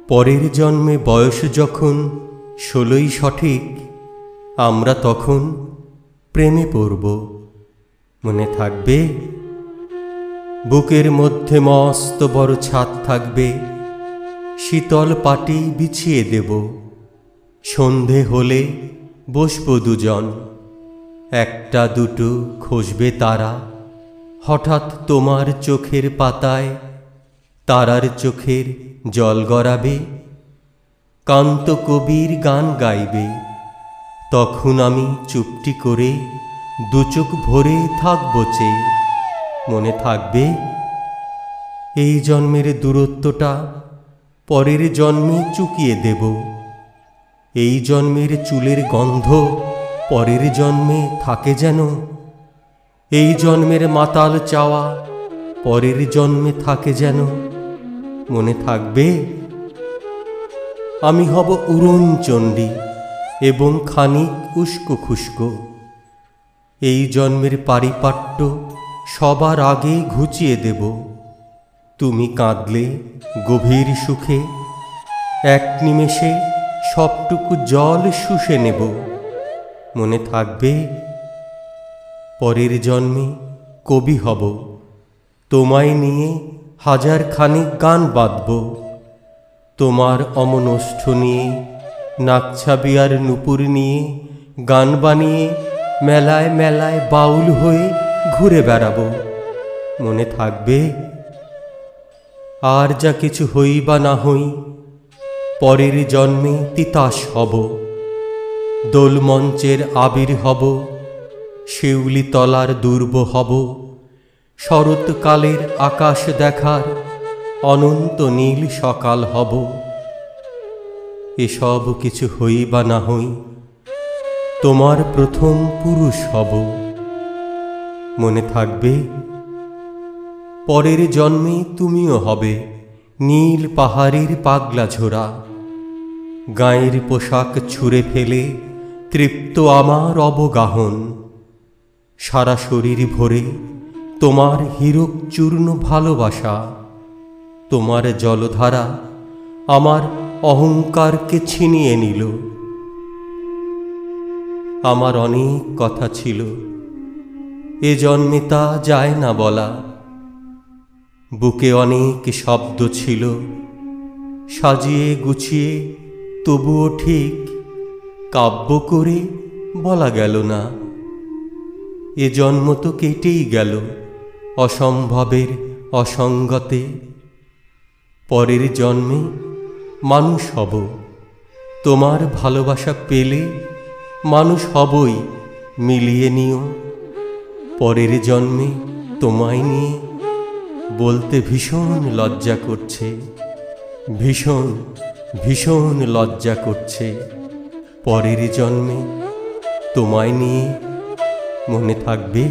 পরের জন্মে বয়স যখন 16ই সঠিক, আমরা তখন প্রেমে পড়ব। মনে থাকবে? বুকের মধ্যে মস্ত বড় ছাদ থাকবে, শীতল পাটি বিছিয়ে দেব। সন্ধে হলে বসব দুজন, একটা দুটো খসবে তারা। হঠাৎ তোমার চোখের পাতায় তারার চোখের জল গড়াবে, কান্ত কবির গান গাইবে। তখন আমি চুপটি করে দুচোখ ভরে থাকব চেয়ে। মনে থাকবে? এই জন্মের দূরত্বটা পরের জন্মে চুকিয়ে দেব। এই জন্মের চুলের গন্ধ পরের জন্মে থাকে যেন। এই জন্মের মাতাল চাওয়া পরের জন্মে থাকে যেন। মনে থাকবে? আমি হব উড়নচণ্ডী এবং খানিক উস্কো খুস্কো। এই জন্মের পারিপাট্য সবার আগে ঘুচিয়ে দেব। তুমি কাঁদলে গভীর সুখে এক নিমেষে সবটুকু জল শুষে নেব। মনে থাকবে? পরের জন্মে কবি হব, তোমায় নিয়ে হাজার খানিক গান বাঁধব। তোমার অমনষ্ঠ নিয়ে, নাকছাবি আর নূপুর নিয়ে গান বানিয়ে মেলায় মেলায় বাউল হয়ে ঘুরে বেড়াবো। মনে থাকবে? আর যা কিছু হই বা না হই, পরের জন্মে তিতাস হব। দোলমঞ্চের আবির হব, শিউলি তলার দুর্ব হব। শরৎকালের আকাশ দেখার অনন্ত নীল সকাল হব। এসব কিছু হই বা না হই, তোমার প্রথম পুরুষ হব। মনে থাকবে? পরের জন্মে তুমিও হবে নীল পাহাড়ের পাগলা ঝোড়া। গায়ের পোশাক ছুঁড়ে ফেলে তৃপ্ত আমার অবগাহন। সারা শরীর ভরে তোমার হীরক চূর্ণ ভালোবাসা। তোমার জলধারা আমার অহংকারকে ছিনিয়ে নিল। আমার অনেক কথা ছিল, এ জন্মে তা যায় না বলা। বুকে অনেক শব্দ ছিল, সাজিয়ে গুছিয়ে তবুও ঠিক কাব্য করে বলা গেল না। এ জন্ম তো কেটেই গেল অসম্ভবের অসঙ্গতে। পরের জন্মে মানুষ হব, তোমার ভালোবাসা পেলে মানুষ হবই, মিলিয়ে নিও। পরের জন্মে তোমায় নিয়ে বলতে ভীষণ লজ্জা করছে, ভীষণ ভীষণ লজ্জা করছে। পরের জন্মে তোমায় নিয়ে। মনে থাকবে?